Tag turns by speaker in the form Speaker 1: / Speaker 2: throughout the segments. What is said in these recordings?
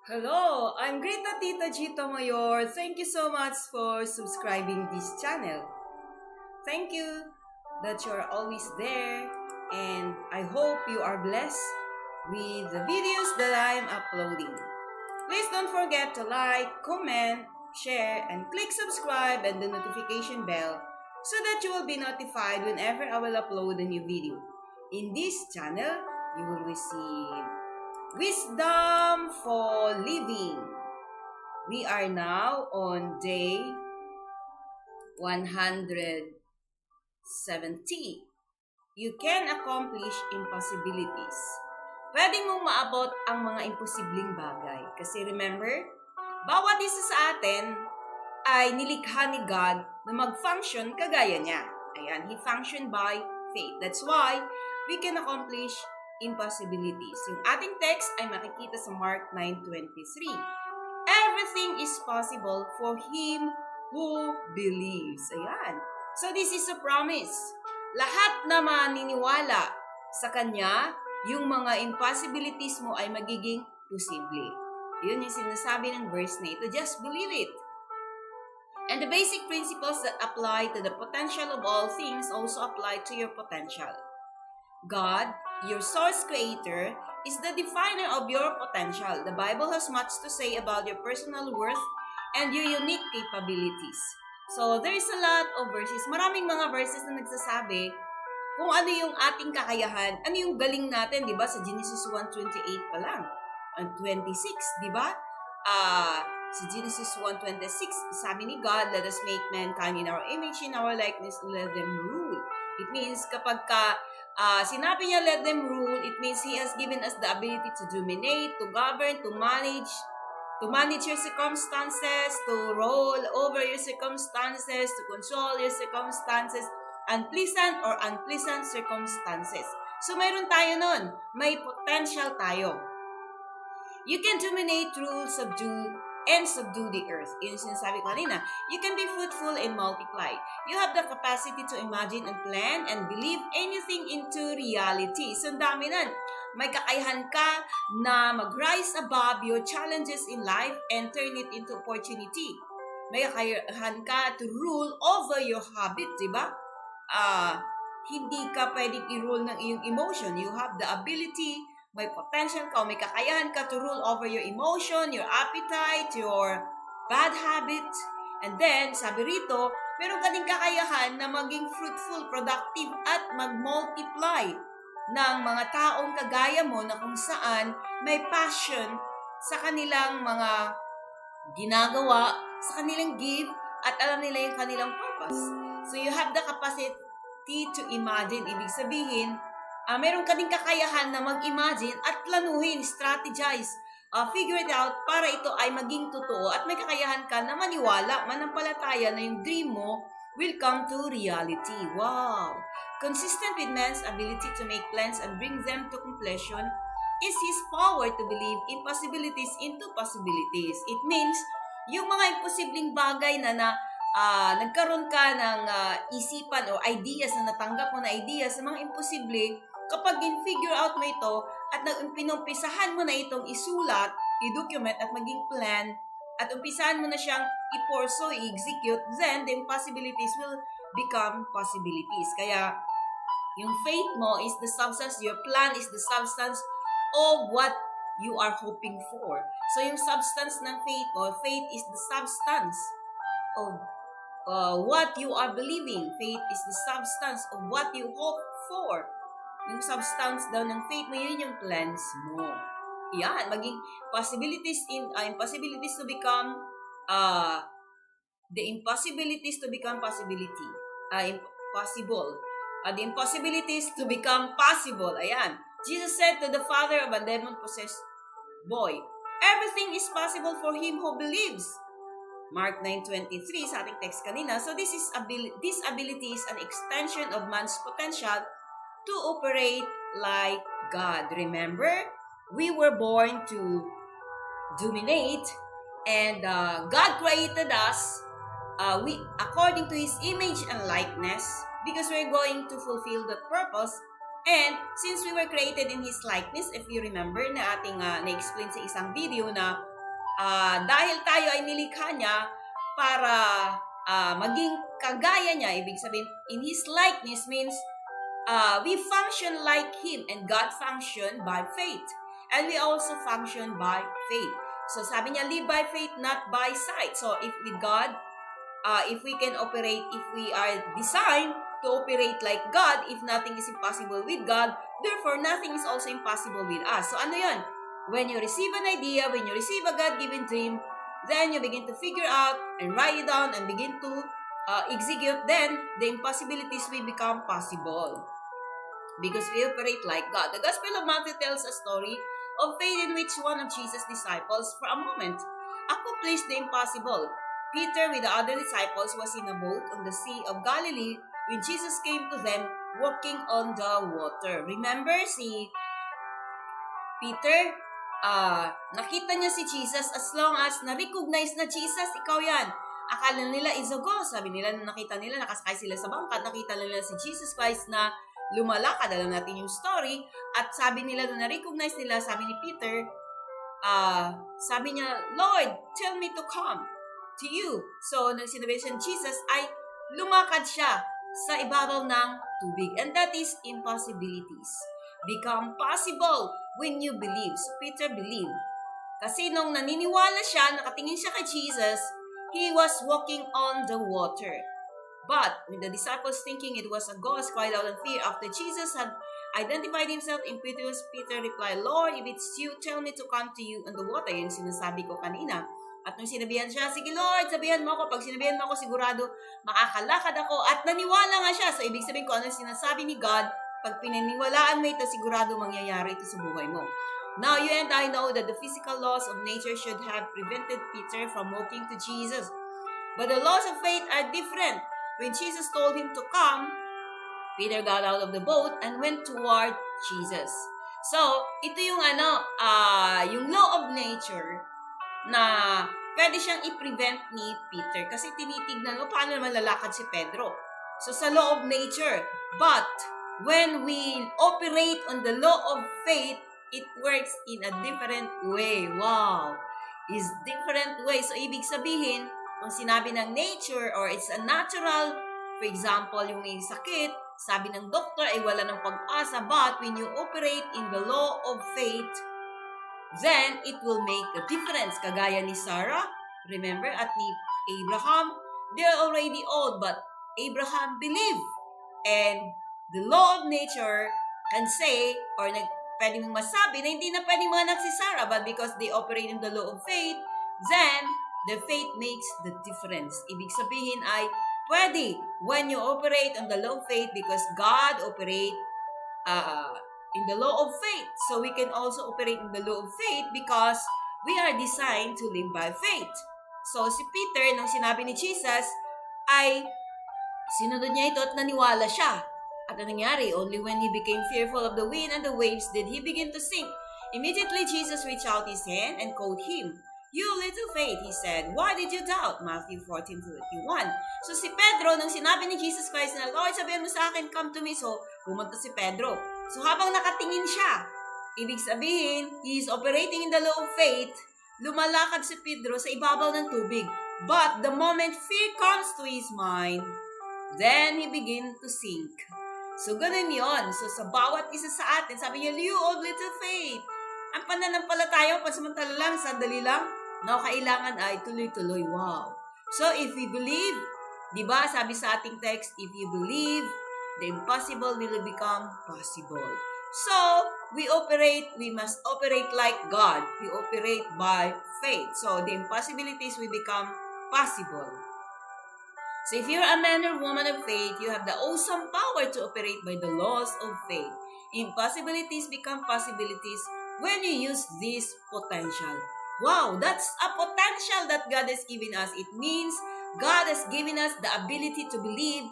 Speaker 1: Hello, I'm Greta Tita Gita Mayor. Thank you so much for subscribing this channel. Thank you that you're always there, and I hope you are blessed with the videos that I'm uploading. Please don't forget to like, comment, share, and click subscribe and the notification bell so that you will be notified whenever I will upload a new video. In this channel, you will receive wisdom for living. We are now on day 170. You can accomplish impossibilities. Pwede mong maabot ang mga imposibleng bagay. Kasi remember, bawat isa sa atin ay nilikha ni God na mag-function kagaya niya. Ayan, He functioned by faith. That's why we can accomplish impossibilities. Yung ating text ay makikita sa Mark 9:23. Everything is possible for him who believes. Ayan. So this is a promise. Lahat na maniniwala sa Kanya, yung mga impossibilities mo ay magiging posible. Yun yung sinasabi ng verse na ito. Just believe it. And the basic principles that apply to the potential of all things also apply to your potential. God, your source creator, is the definer of your potential. The Bible has much to say about your personal worth and your unique capabilities. So, there is a lot of verses. Maraming mga verses na nagsasabi kung ano yung ating kakayahan, ano yung galing natin, di ba? Sa Genesis 1:28 pa lang. And 26, di ba? Sa Genesis 1:26, sabi ni God, let us make mankind in our image, in our likeness, let them rule. It means kapag sinabi niya let them rule, it means He has given us the ability to dominate, to govern, to manage your circumstances, to roll over your circumstances, to control your circumstances, unpleasant or unpleasant circumstances. So mayroon tayo nun. May potential tayo. You can dominate, rule, subdue the earth. Yun yung sinasabi ko kanina. You can be fruitful and multiply. You have the capacity to imagine and plan and believe anything into reality. So, ang dami nun. May kakayahan ka na mag-rise above your challenges in life and turn it into opportunity. May kakayahan ka to rule over your habit, di ba? Hindi ka pwedeng i-rule ng iyong emotion. You have the ability, may potential ka, may kakayahan ka to rule over your emotion, your appetite, your bad habits. And then, sabi rito, meron ka ding kakayahan na maging fruitful, productive, at mag-multiply ng mga taong kagaya mo na kung saan may passion sa kanilang mga ginagawa, sa kanilang give, at alam nila yung kanilang purpose. So, you have the capacity to imagine. Ibig sabihin, meron ka ding kakayahan na mag-imagine at planuhin, strategize, figure it out para ito ay maging totoo at may kakayahan ka na maniwala, manampalataya na yung dream mo will come to reality. Wow! Consistent with man's ability to make plans and bring them to completion is his power to believe impossibilities into possibilities. It means, yung mga imposibleng bagay na nagkaroon ka ng isipan o ideas na natanggap mo na ideas sa mga imposible, kapag in-figure out mo ito at pinumpisahan mo na itong isulat, i-document at maging plan, at umpisahan mo na siyang i-pursue, i-execute, then the impossibilities will become possibilities. Kaya, yung faith mo is the substance, your plan is the substance of what you are hoping for. So, yung substance ng faith mo, faith is the substance of what you are believing. Faith is the substance of what you hope for. Yung substance daw ng faith mo, yun yung plans mo. Yan, maging impossibilities to become the impossibilities to become possibility. Impossible. The impossibilities to become possible. Ayan. Jesus said to the father of a demon-possessed boy, everything is possible for him who believes. Mark 9:23 sa ating text kanina. So this ability is an extension of man's potential to operate like God. Remember, we were born to dominate, and God created us according to His image and likeness, because we're going to fulfill that purpose. And since we were created in His likeness, if you remember na ating na-explain sa isang video na dahil tayo ay nilikha niya para maging kagaya niya, ibig sabihin, in His likeness means we function like Him, and God functioned by faith. And we also function by faith. So sabi niya, live by faith, not by sight. So if with God, if we can operate, if we are designed to operate like God, if nothing is impossible with God, therefore nothing is also impossible with us. So ano yun? When you receive an idea, when you receive a God-given dream, then you begin to figure out and write it down and begin to execute, then the impossibilities will become possible. Because we operate like God. The Gospel of Matthew tells a story of faith in which one of Jesus' disciples, for a moment, accomplished the impossible. Peter, with the other disciples, was in a boat on the Sea of Galilee when Jesus came to them walking on the water. Remember, si Peter, nakita niya si Jesus as long as na-recognize na Jesus, ikaw yan. Akala nila is a ghost. Sabi nila, nakita nila, nakasakay sila sa bangkat, nakita nila si Jesus Christ na lumalakad. Alam natin yung story. At sabi nila, nung na-recognize nila, sabi ni Peter, sabi niya, Lord, tell me to come to you. So, nang sinabi siya Jesus, ay lumakad siya sa ibabaw ng tubig. And that is impossibilities. Become possible when you believe. So, Peter believed. Kasi nung naniniwala siya, nakatingin siya kay Jesus, he was walking on the water. But when the disciples, thinking it was a ghost, cried out in fear after Jesus had identified himself in Peter's, Peter replied, Lord, if it's you, tell me to come to you on the water. Yung sinasabi ko kanina. At nung sinabihan siya, sige Lord, sabihan mo ako. Pag sinabihan mo ako, sigurado makakalakad ako. At naniwala nga siya. So, ibig sabihin ko, ano sinasabi ni God, pag pinaniwalaan mo ito, sigurado mangyayari ito sa buhay mo. Now, you and I know that the physical laws of nature should have prevented Peter from walking to Jesus. But the laws of faith are different. When Jesus told him to come, Peter got out of the boat and went toward Jesus. So, ito yung yung law of nature na pwede siyang i-prevent ni Peter kasi tinitignan mo paano naman lalakad si Pedro. So, sa law of nature. But, when we operate on the law of faith, it works in a different way. Wow! Is different way. So, ibig sabihin, kung sinabi ng nature or it's a natural, for example, yung may sakit, sabi ng doktor ay wala ng pag-asa, but when you operate in the law of faith, then it will make a difference. Kagaya ni Sarah, remember, at ni Abraham, they're already old, but Abraham believed. And the law of nature can say, or pwede mong masabi na hindi na pwede mga anak si Sarah, but because they operate in the law of faith, then the faith makes the difference. Ibig sabihin ay, pwede when you operate on the law of faith because God operate in the law of faith. So we can also operate in the law of faith because we are designed to live by faith. So si Peter, nung sinabi ni Jesus, ay sinunod niya ito at naniwala siya. At ang nangyari, only when he became fearful of the wind and the waves did he begin to sink. Immediately Jesus reached out his hand and called him. You little faith, he said, why did you doubt? Matthew 14:21. So si Pedro, nung sinabi ni Jesus Christ na, Lord, sabihin mo sa akin, come to me. So pumunta si Pedro. So habang nakatingin siya, ibig sabihin, he is operating in the law of faith, lumalakad si Pedro sa ibabaw ng tubig. But the moment fear comes to his mind, then he begin to sink. So ganun yun. So sa bawat isa sa atin, sabi niya, you of little faith. Ang pananampalataya, pansamantala lang, sandali lang, no, kailangan ay tuloy-tuloy. Wow. So if we believe, di ba, sabi sa ating text, if you believe, the impossible will become possible. So, we must operate like God. We operate by faith. So, the impossibilities will become possible. So, if you're a man or woman of faith, you have the awesome power to operate by the laws of faith. Impossibilities become possibilities when you use this potential. Wow, that's a potential that God has given us. It means God has given us the ability to believe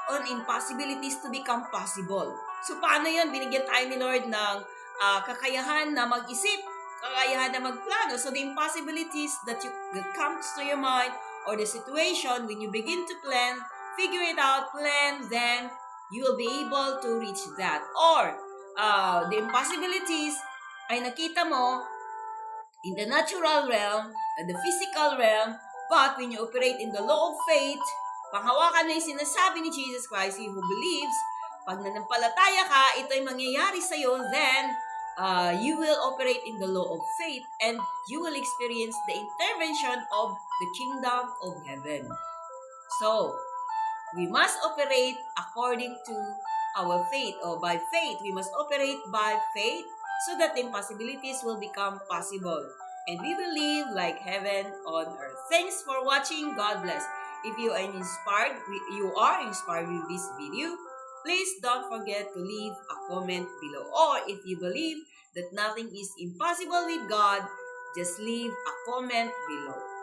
Speaker 1: on impossibilities to become possible. So, paano yun? Binigyan tayo ni Lord ng kakayahan na mag-isip, kakayahan na magplano. So, the impossibilities that comes to your mind or the situation, when you begin to plan, figure it out, plan, then you will be able to reach that. Or, the impossibilities ay nakita mo, in the natural realm and the physical realm. But when you operate in the law of faith, panghawakan na yung sinasabi ni Jesus Christ, he who believes, pag nanampalataya ka, ito'y mangyayari sa'yo, then you will operate in the law of faith and you will experience the intervention of the kingdom of heaven. So, we must operate according to our faith, or by faith. We must operate by faith so that the impossibilities will become possible. And we will live like heaven on earth. Thanks for watching. God bless. If you are inspired with this video, please don't forget to leave a comment below. Or if you believe that nothing is impossible with God, just leave a comment below.